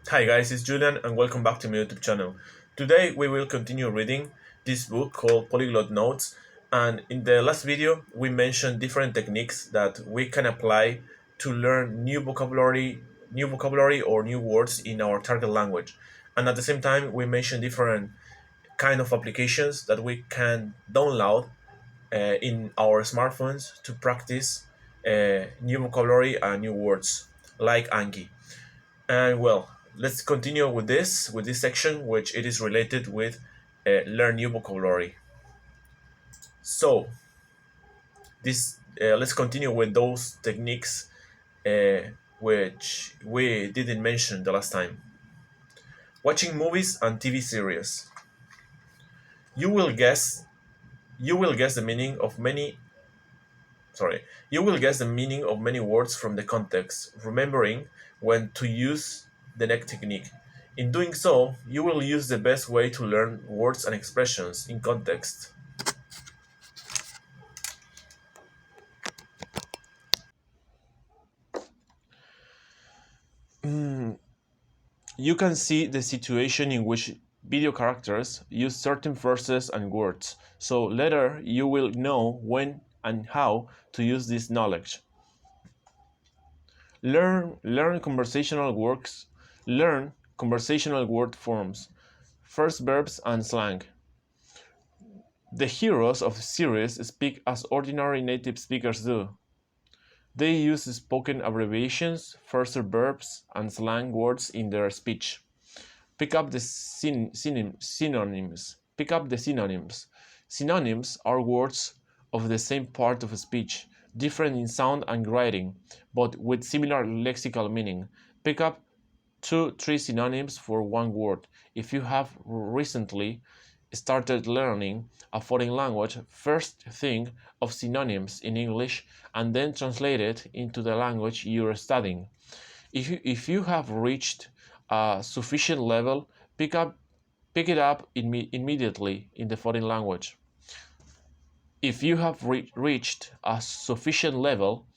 Hi guys, it's Julian and welcome back to my YouTube channel. Today we will continue reading this book called Polyglot Notes, and in the last video we mentioned different techniques that we can apply to learn new vocabulary or new words in our target language. And at the same time we mentioned different kind of applications that we can download in our smartphones to practice new vocabulary and new words like Anki. And well, let's continue with this section, which it is related with learn new vocabulary. So this let's continue with those techniques which we didn't mention the last time. Watching movies and TV series. You will guess you will guess the meaning of many sorry you will guess the meaning of many words from the context, remembering when to use the next technique. In doing so, you will use the best way to learn words and expressions in context. You can see the situation in which video characters use certain phrases and words, so later you will know when and how to use this knowledge. Learn conversational works. Learn conversational word forms, first verbs and slang. The heroes of the series speak as ordinary native speakers do. They use spoken abbreviations, first verbs, and slang words in their speech. Pick up the synonyms. Pick up the synonyms. Synonyms are words of the same part of a speech, different in sound and writing, but with similar lexical meaning. Pick up 2-3 synonyms for one word. If you have recently started learning a foreign language, first think of synonyms in English and then translate it into the language you're studying. If you have reached a sufficient level, pick it up immediately in the foreign language. If you have reached a sufficient level,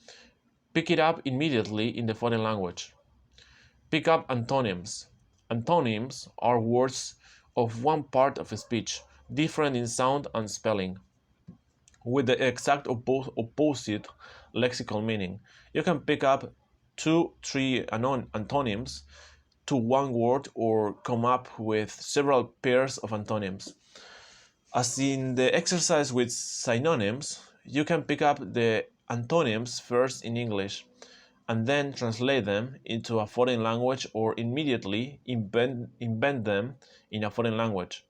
pick it up immediately in the foreign language. Pick up antonyms. Antonyms are words of one part of a speech, different in sound and spelling, with the exact opposite lexical meaning. You can pick up 2-3 antonyms to one word or come up with several pairs of antonyms. As in the exercise with synonyms, you can pick up the antonyms first in English and then translate them into a foreign language or immediately invent them in a foreign language.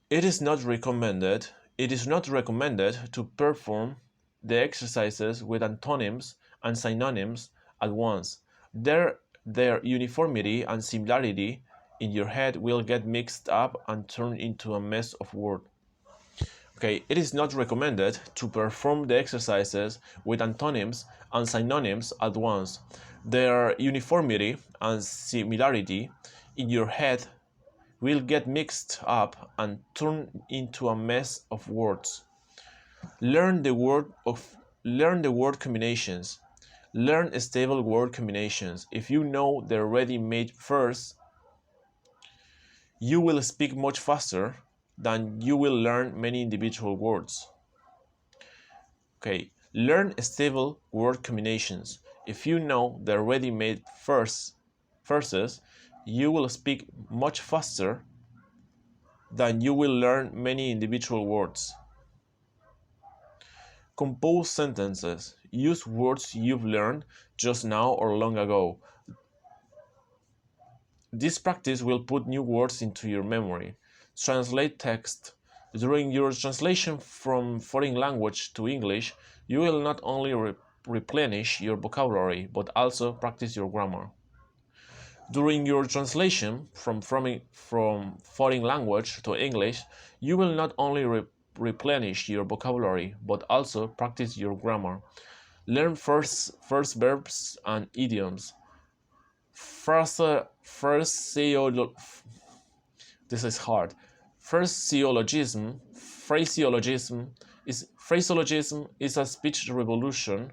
It is not recommended to perform the exercises with antonyms and synonyms at once. Their uniformity and similarity in your head will get mixed up and turn into a mess of words. Okay, it is not recommended to perform the exercises with antonyms and synonyms at once. Their uniformity and similarity in your head will get mixed up and turn into a mess of words. Learn the word combinations. Learn stable word combinations. If you know the ready-made first, you will speak much faster than you will learn many individual words. Okay, learn stable word combinations. If you know the ready-made verses, you will speak much faster than you will learn many individual words. Compose sentences. Use words you've learned just now or long ago. This practice will put new words into your memory. Translate text. During your translation from foreign language to English, you will not only replenish your vocabulary, but also practice your grammar. During your translation from foreign language to English, you will not only replenish your vocabulary, but also practice your grammar. Learn first verbs and idioms. This is hard. Phraseologism is a speech revolution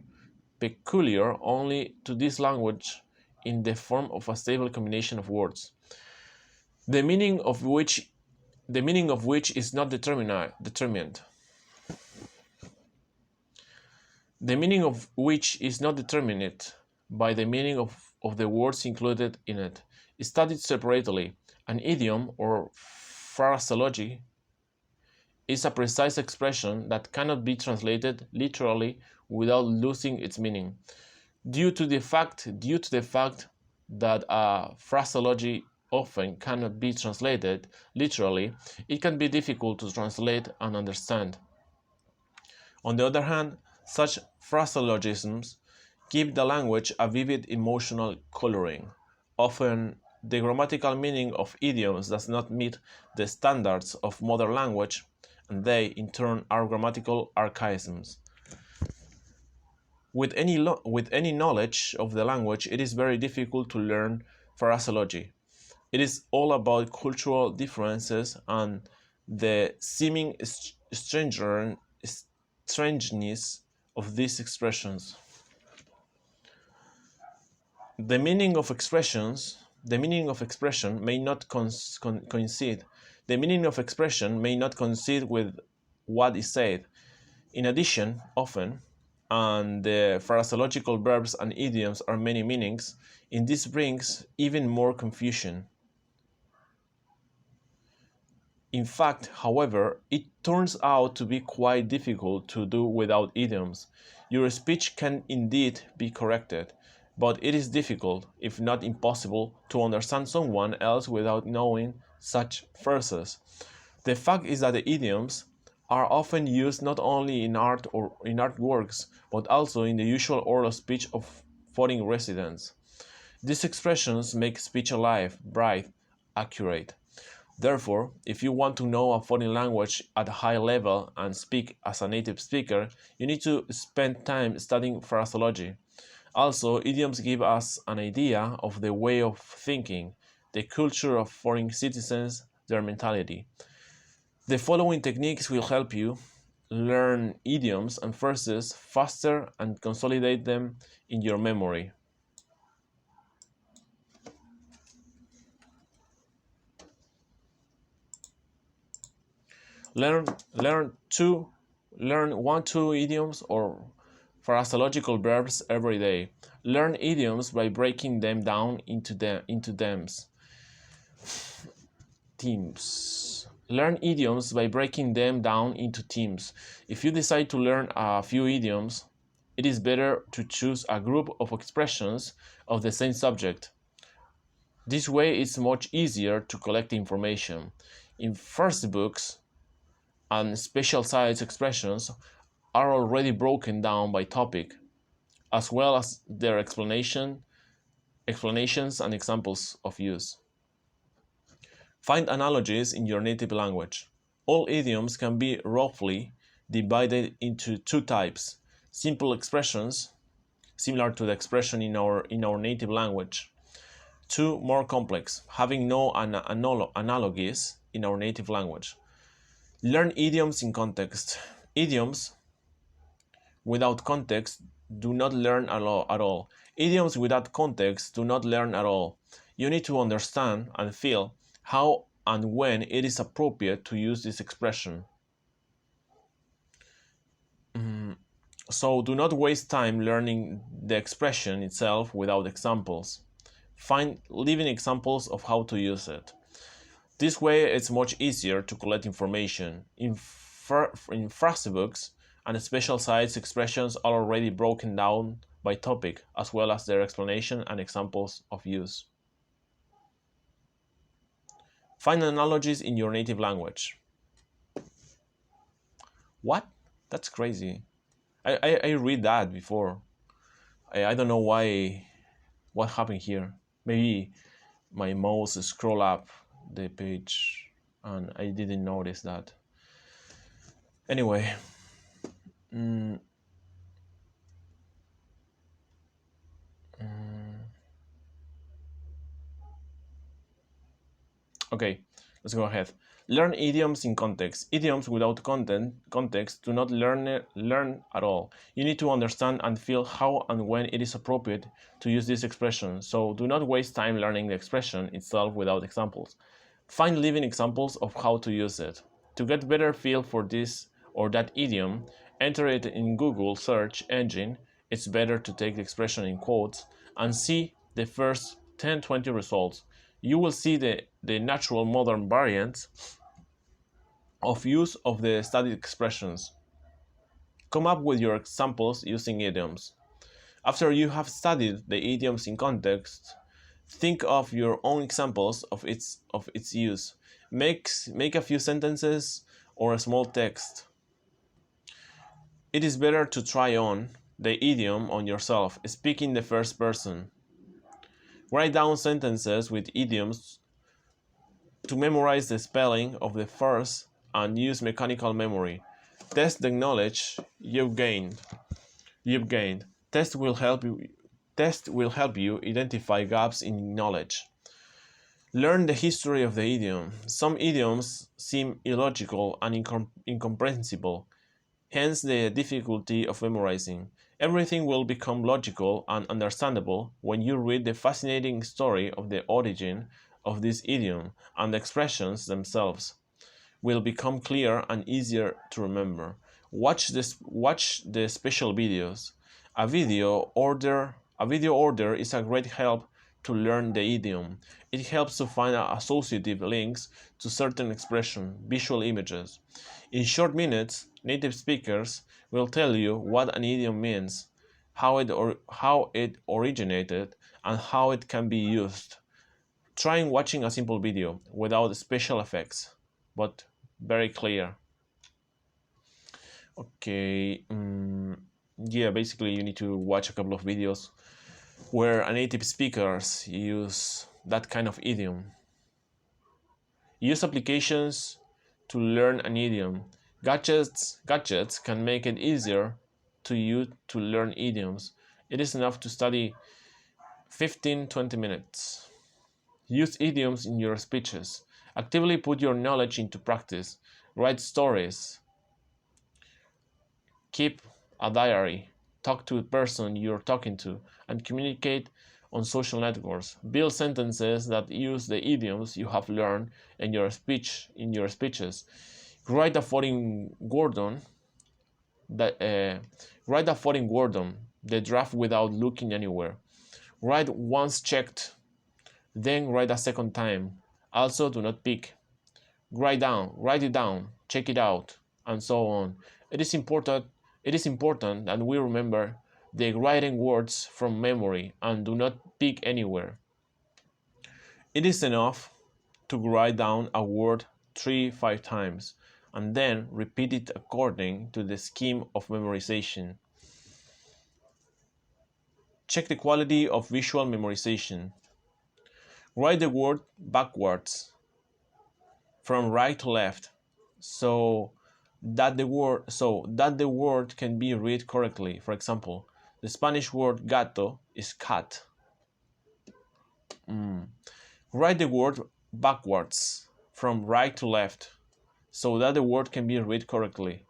peculiar only to this language in the form of a stable combination of words, the meaning of which is not determined. The meaning of which is not determined by the meaning of the words included in it. Studied separately, an idiom or phraseology is a precise expression that cannot be translated literally without losing its meaning. Due to the fact that a phraseology often cannot be translated literally, it can be difficult to translate and understand. On the other hand, such phraseologisms give the language a vivid emotional coloring. Often, the grammatical meaning of idioms does not meet the standards of modern language, and they, in turn, are grammatical archaisms. With any knowledge of the language, it is very difficult to learn phraseology. It is all about cultural differences and the seeming strangeness of these expressions. The meaning of expression may not coincide. The meaning of expression may not coincide with what is said. In addition, often, and the phraseological verbs and idioms are many meanings, and this brings even more confusion. In fact, however, it turns out to be quite difficult to do without idioms. Your speech can indeed be corrected, but it is difficult, if not impossible, to understand someone else without knowing such phrases. The fact is that the idioms are often used not only in art or in artworks, but also in the usual oral speech of foreign residents. These expressions make speech alive, bright, accurate. Therefore, if you want to know a foreign language at a high level and speak as a native speaker, you need to spend time studying phraseology. Also, idioms give us an idea of the way of thinking, the culture of foreign citizens, their mentality. The following techniques will help you learn idioms and phrases faster and consolidate them in your memory. Learn 1-2 idioms or phraseological verbs every day. Learn idioms by breaking them down into teams. Learn idioms by breaking them down into teams. If you decide to learn a few idioms, it is better to choose a group of expressions of the same subject. This way it's much easier to collect information. In first books, and special-sized expressions are already broken down by topic, as well as their explanations and examples of use. Find analogies in your native language. All idioms can be roughly divided into two types: simple expressions, similar to the expression in our native language. Two, more complex, having no analogies in our native language. Learn idioms in context. Idioms without context do not learn at all. Idioms without context do not learn at all. You need to understand and feel how and when it is appropriate to use this expression. So do not waste time learning the expression itself without examples. Find living examples of how to use it. This way it's much easier to collect information. In phrase books and special-sized expressions are already broken down by topic, as well as their explanation and examples of use. Find analogies in your native language. What? That's crazy. I read that before. I don't know what happened here. Maybe my mouse scroll up the page and I didn't notice that. Anyway, okay, Let's go ahead. Learn idioms in context. Idioms without context do not learn at all. You need to understand and feel how and when it is appropriate to use this expression, so do not waste time learning the expression itself without examples. Find living examples of how to use it. To get better feel for this or that idiom, enter it in Google search engine. It's better to take the expression in quotes and see the first 10-20 results. You will see the natural modern variants of use of the studied expressions. Come up with your examples using idioms. After you have studied the idioms in context, think of your own examples of its use. Make a few sentences or a small text. It is better to try on the idiom on yourself, speak in the first person. Write down sentences with idioms to memorize the spelling of the first and use mechanical memory. Test the knowledge you've gained. Test will help you identify gaps in knowledge. Learn the history of the idiom. Some idioms seem illogical and incomprehensible, hence the difficulty of memorizing. Everything will become logical and understandable when you read the fascinating story of the origin of this idiom, and the expressions themselves will become clear and easier to remember. Watch the special videos. A video order is a great help to learn the idiom. It helps to find associative links to certain expression, visual images. In short minutes, native speakers will tell you what an idiom means, how it originated, and how it can be used. Try watching a simple video without special effects, but very clear. Okay, yeah, basically you need to watch a couple of videos where a native speakers use that kind of idiom. Use applications to learn an idiom. Gadgets can make it easier to you to learn idioms. It is enough to study 15-20 minutes. Use idioms in your speeches. Actively put your knowledge into practice. Write stories. Keep a diary. Talk to the person you're talking to and communicate on social networks. Build sentences that use the idioms you have learned in your speeches. Write a foreign word on the draft without looking anywhere. Write once checked, then write a second time. Also, do not pick. Write it down, check it out, and so on. It is important that we remember the writing words from memory and do not pick anywhere. It is enough to write down a word 3-5 times and then repeat it according to the scheme of memorization. Check the quality of visual memorization. Write the word backwards from right to left so that the word can be read correctly. For example, the Spanish word gato is cat. Write the word backwards from right to left so that the word can be read correctly.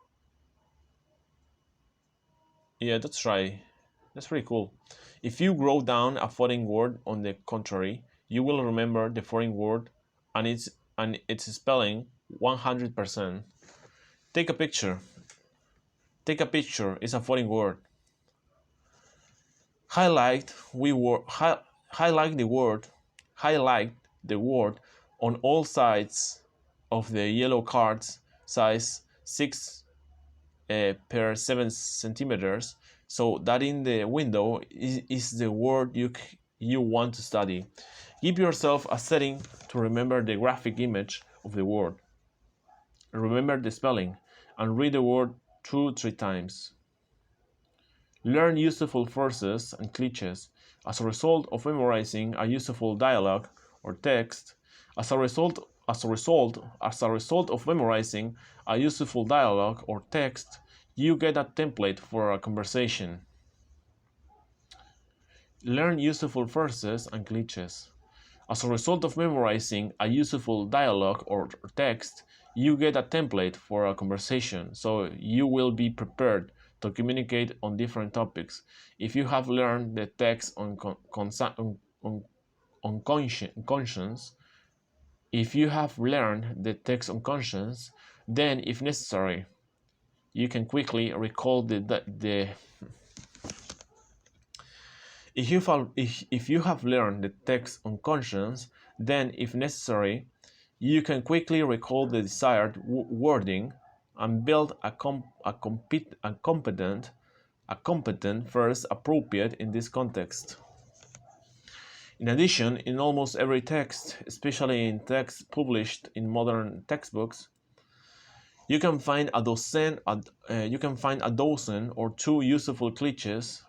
Yeah, that's right. That's pretty cool. If you wrote down a foreign word on the contrary, you will remember the foreign word and its spelling 100%. Take a picture. Take a picture is a foreign word. Highlight the word on all sides of the yellow cards, size 6 per 7 centimeters, so that in the window is the word you want to study. Give yourself a setting to remember the graphic image of the word. Remember the spelling and read the word 2-3 times. Learn useful phrases and cliches. As a result of memorizing a useful dialogue or text, as a result of memorizing a useful dialogue or text, you get a template for a conversation. Learn useful phrases and cliches. As a result of memorizing a useful dialogue or text, you get a template for a conversation, so you will be prepared to communicate on different topics. If you have learned the text on conscience, if you have learned the text on conscience, then if necessary, you can quickly recall the if you have learned the text on conscience, then if necessary, you can quickly recall the desired wording and build a competent verse appropriate in this context. In addition, in almost every text, especially in texts published in modern textbooks, you can find a dozen or two useful cliches.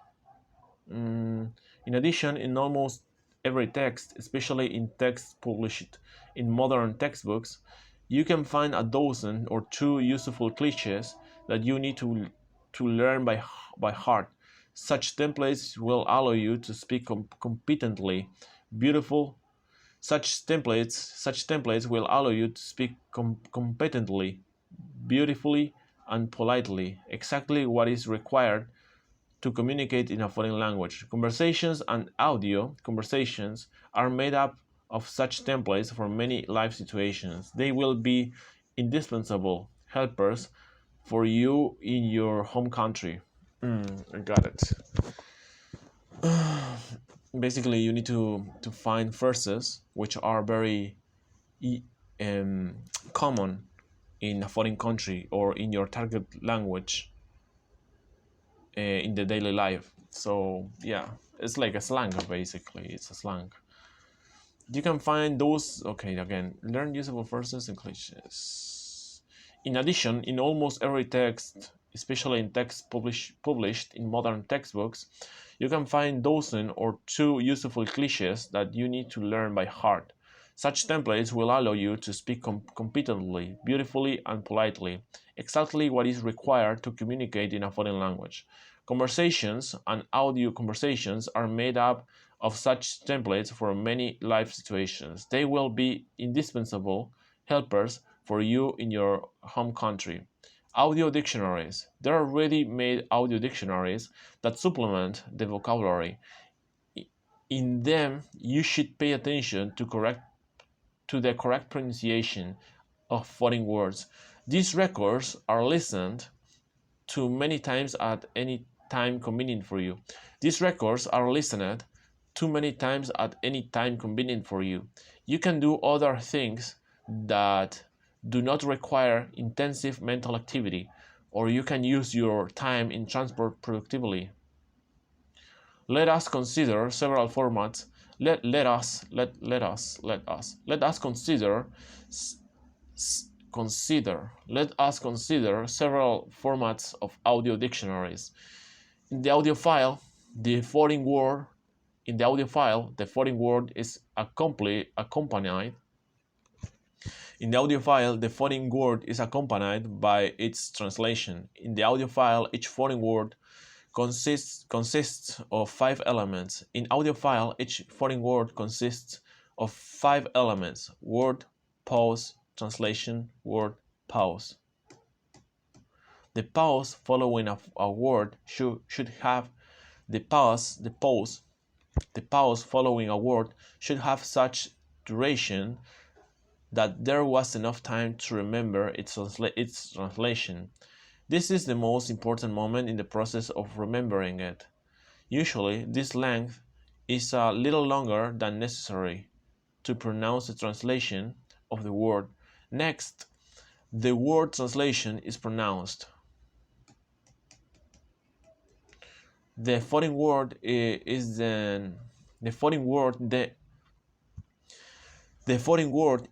In addition, in almost every text, especially in texts published in modern textbooks, you can find a dozen or two useful cliches that you need to learn by heart. Such templates will allow you to speak competently, beautiful. Such templates will allow you to speak competently, beautifully, and politely. Exactly what is required to communicate in a foreign language. Conversations and audio conversations are made up of such templates for many life situations. They will be indispensable helpers for you in your home country. I got it. Basically, you need to find verses which are very common in a foreign country or in your target language in the daily life. So yeah, it's like a slang. Basically, it's a slang. You can find those. Okay, again, learn usable verses and cliches. In addition, in almost every text, especially in texts published in modern textbooks, you can find dozen or two useful cliches that you need to learn by heart. Such templates will allow you to speak competently, beautifully, and politely, exactly what is required to communicate in a foreign language. Conversations and audio conversations are made up of such templates for many life situations. They will be indispensable helpers for you in your home country. Audio dictionaries. There are ready-made audio dictionaries that supplement the vocabulary. In them, you should pay attention to the correct pronunciation of foreign words. These records are listened to many times at any time convenient for you. These records are listened to many times at any time convenient for you. You can do other things that do not require intensive mental activity, or you can use your time in transport productively. Let us consider several formats. Let us consider several formats of audio dictionaries. In the audio file, the foreign word is accompanied. In the audio file, the foreign word is accompanied by its translation. In the audio file, each foreign word consists of 5 elements. In audio file, each foreign word consists of 5 elements: word, pause, translation, word, pause. The pause following a word should have the pause following a word should have such duration that there was enough time to remember its translation. This is the most important moment in the process of remembering it. Usually, this length is a little longer than necessary to pronounce the translation of the word. Next, the word translation is pronounced. The foreign word is then the foreign word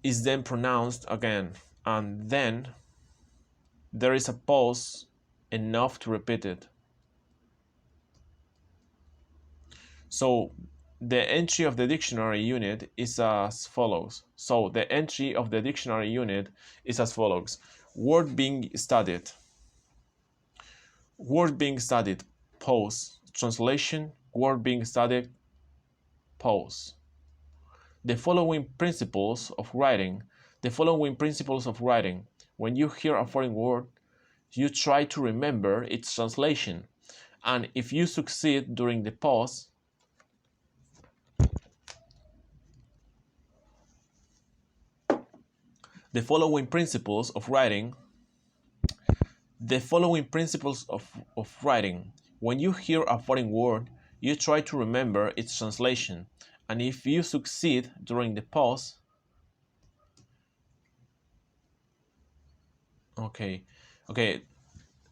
is then pronounced again, and then there is a pause enough to repeat it. So the entry of the dictionary unit is as follows. Word being studied. Word being studied, pause. Translation, word being studied, pause. The following principles of writing. The following principles of writing. When you hear a foreign word, you try to remember its translation, and if you succeed during the pause, the following principles of writing. The following principles of writing. When you hear a foreign word, you try to remember its translation, and if you succeed during the pause, okay,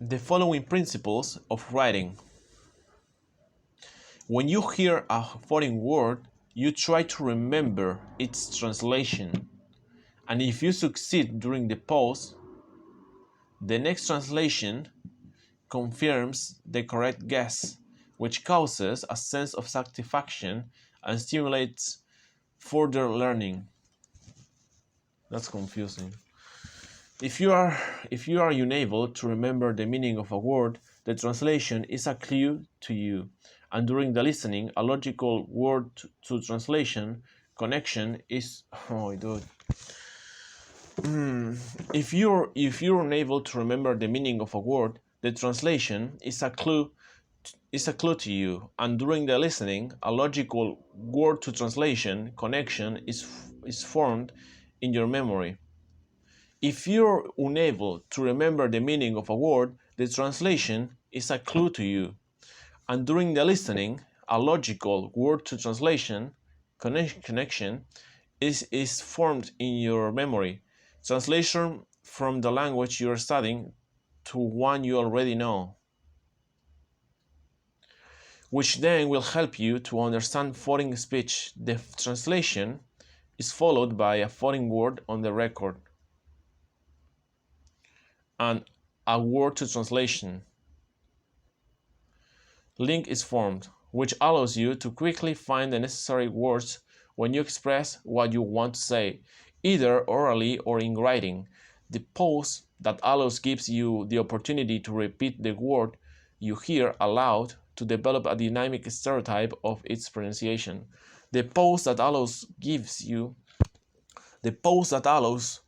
the following principles of writing. When you hear a foreign word, you try to remember its translation, and if you succeed during the pause, the next translation confirms the correct guess, which causes a sense of satisfaction and stimulates further learning. That's confusing. If you are unable to remember the meaning of a word, the translation is a clue to you, and during the listening, a logical word to translation connection is dude. If you're unable to remember the meaning of a word, the translation is a clue to you, and during the listening, a logical word to translation connection is formed in your memory. If you're unable to remember the meaning of a word, the translation is a clue to you, and during the listening, a logical word to translation connection is formed in your memory. Translation from the language you're studying to one you already know, which then will help you to understand foreign speech. The translation is followed by a foreign word on the record and a word to translation link is formed, which allows you to quickly find the necessary words when you express what you want to say, either orally or in writing. The pause that allows gives you the opportunity to repeat the word you hear aloud to develop a dynamic stereotype of its pronunciation. The pause that allows gives you the pause that allows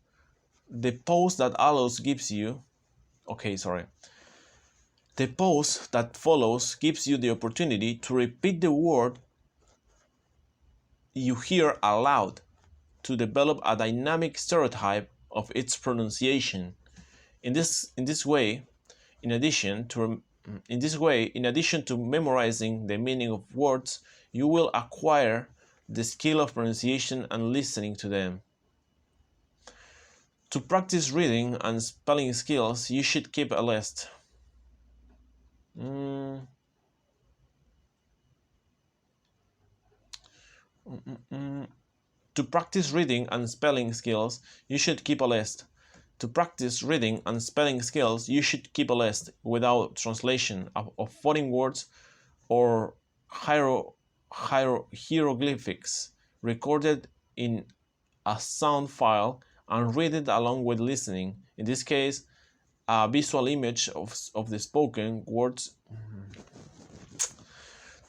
gives you the pause that follows gives you the opportunity to repeat the word you hear aloud to develop a dynamic stereotype of its pronunciation. In this way, in addition to memorizing the meaning of words, you will acquire the skill of pronunciation and listening to them. To practice reading and spelling skills, you should keep a list. To practice reading and spelling skills, you should keep a list. To practice reading and spelling skills, you should keep a list without translation of foreign words or hieroglyphics recorded in a sound file and read it along with listening. In this case, a visual image of the spoken words.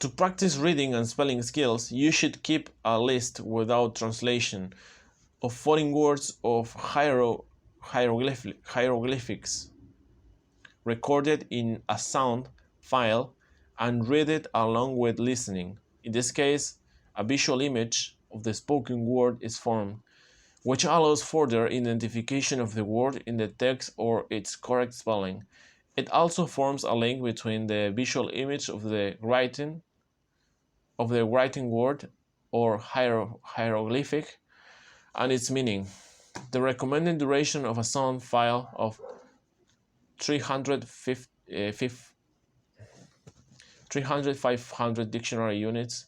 To practice reading and spelling skills, you should keep a list without translation of foreign words of hieroglyphics recorded in a sound file and read it along with listening. In this case, a visual image of the spoken word is formed, which allows further identification of the word in the text or its correct spelling. It also forms a link between the visual image of the writing word or hieroglyphic and its meaning. The recommended duration of a sound file of 300-500 dictionary units.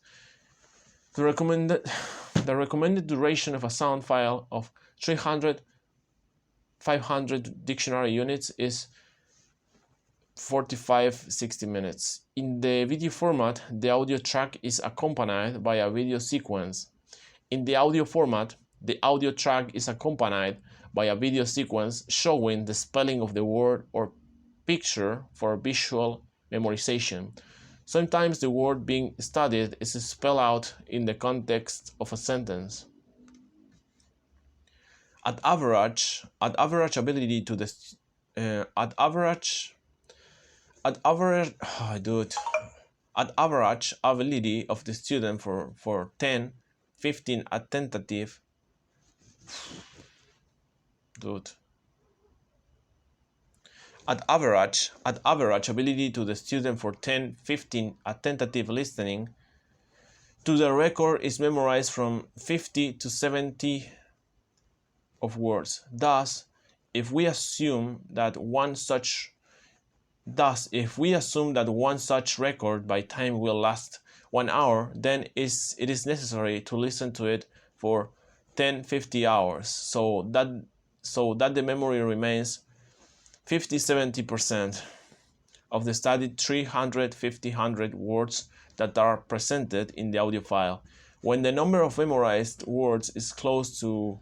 The recommended duration of a sound file of 300-500 dictionary units is 45-60 minutes. In the video format, the audio track is accompanied by a video sequence. In the audio format, the audio track is accompanied by a video sequence showing the spelling of the word or picture for visual memorization. Sometimes the word being studied is spelled out in the context of a sentence. At average ability to the at average dude, at average ability of the student for 10, 15 at tentative, dude. At average ability to the student for 10, 15 at tentative listening to the record is memorized from 50 to 70 of words. Thus, if we assume that one such record by time will last 1 hour, then it is necessary to listen to it for 10, 50 hours, so that the memory remains 50-70% of the studied 350 words that are presented in the audio file. When the number of memorized words is close to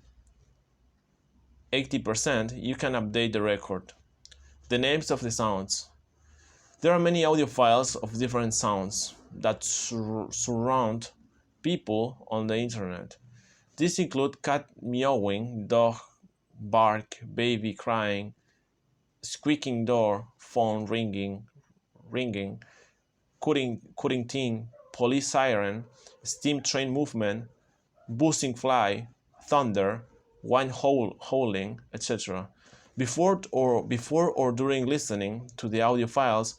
80%, you can update the record. The names of the sounds. There are many audio files of different sounds that surround people on the internet. These include cat meowing, dog bark, baby crying, squeaking door, phone ringing, cutting tin, police siren, steam train movement, buzzing fly, thunder, wine howling, etc. Before or during listening to the audio files,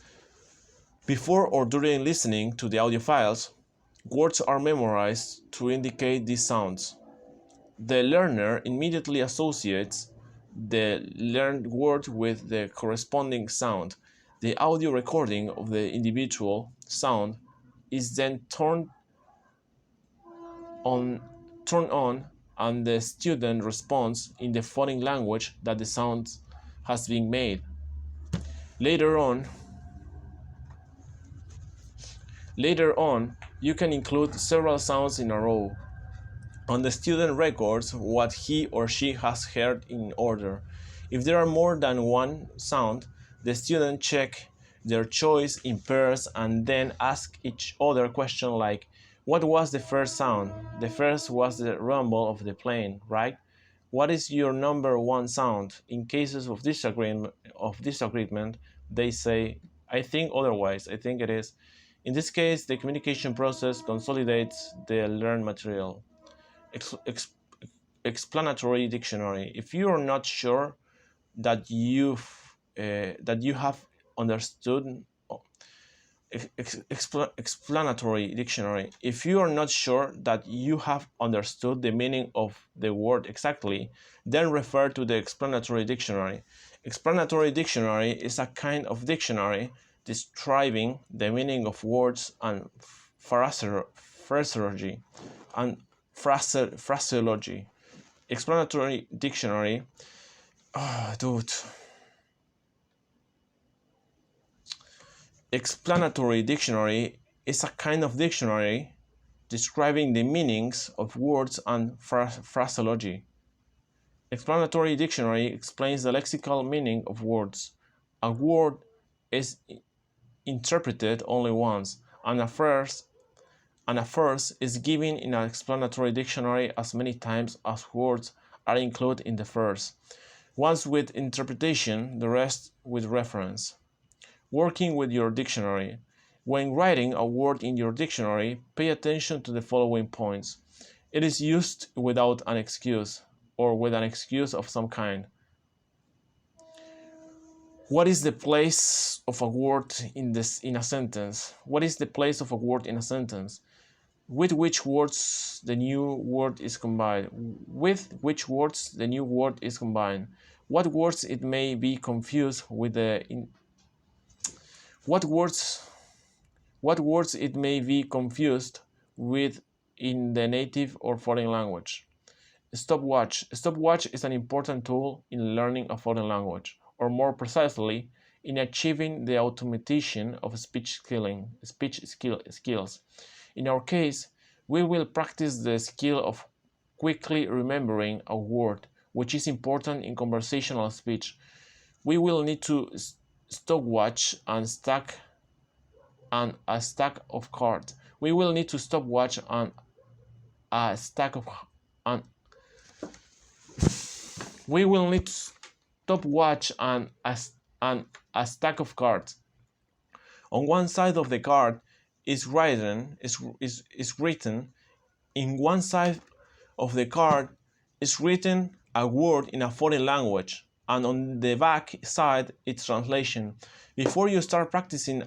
words are memorized to indicate these sounds. The learner immediately associates the learned word with the corresponding sound. The audio recording of the individual sound is then turned on, and the student responds in the foreign language that the sound has been made. Later on, you can include several sounds in a row. And the student records what he or she has heard in order. If there are more than one sound, the student check their choice in pairs and then ask each other questions like, what was the first sound? The first was the rumble of the plane, right? What is your number one sound? In cases of disagreement, they say, I think otherwise, I think it is. In this case, the communication process consolidates the learned material. Explanatory dictionary. If you are not sure that you have understood explanatory dictionary. If you are not sure that you have understood the meaning of the word exactly, then refer to the explanatory dictionary. Explanatory dictionary is a kind of dictionary describing the meaning of words and phraseology and phraseology. Explanatory dictionary. Explanatory dictionary is a kind of dictionary describing the meanings of words and phraseology. Explanatory dictionary explains the lexical meaning of words. A word is interpreted only once, and a phrase is given in an explanatory dictionary as many times as words are included in the first. Once with interpretation, the rest with reference. Working with your dictionary. When writing a word in your dictionary, pay attention to the following points. It is used without an excuse, or with an excuse of some kind. What is the place of a word in a sentence? What is the place of a word in a sentence? With which words the new word is combined? With which words the new word is combined? What words it may be confused with the what words it may be confused with in the native or foreign language. Stopwatch. Stopwatch is an important tool in learning a foreign language, or more precisely, in achieving the automation of speech skills. In our case, we will practice the skill of quickly remembering a word, which is important in conversational speech. We will need to stopwatch and a stack of cards. We will need to stopwatch and a stack of We will need stopwatch and a stack of cards. On one side of the card is written in one side of the card is written a word in a foreign language, and on the back side its translation. Before you start practicing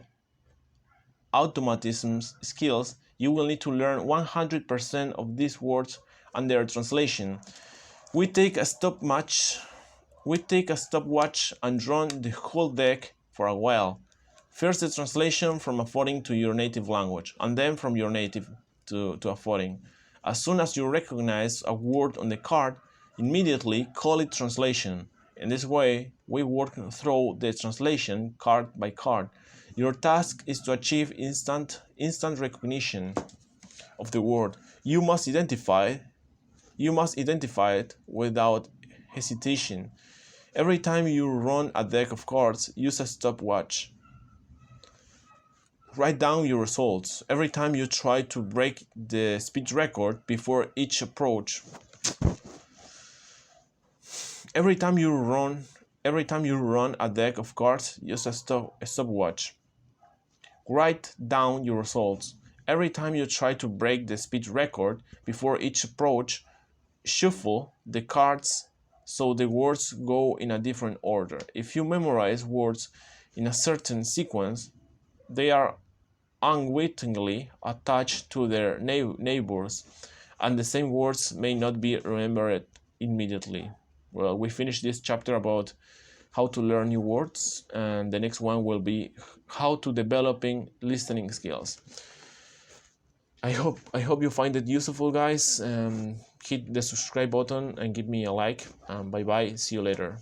automatisms skills, you will need to learn 100% of these words and their translation. We take a stopwatch and run the whole deck for a while. First the translation from a foreign to your native language, and then from your native to a foreign. As soon as you recognize a word on the card, immediately call it translation. In this way, we work through the translation card by card. Your task is to achieve instant recognition of the word. You must identify it without hesitation. Every time you run a deck of cards, use a stopwatch. Write down your results. Every time you try to break the speed record before each approach. Every time you run a deck of cards, use a stopwatch. Write down your results. Every time you try to break the speed record before each approach, shuffle the cards so the words go in a different order. If you memorize words in a certain sequence, they are unwittingly attached to their neighbors, and the same words may not be remembered immediately. Well, we finished this chapter about how to learn new words, and the next one will be how to developing listening skills. I hope you find it useful, guys. Hit the subscribe button and give me a like. Bye bye. See you later.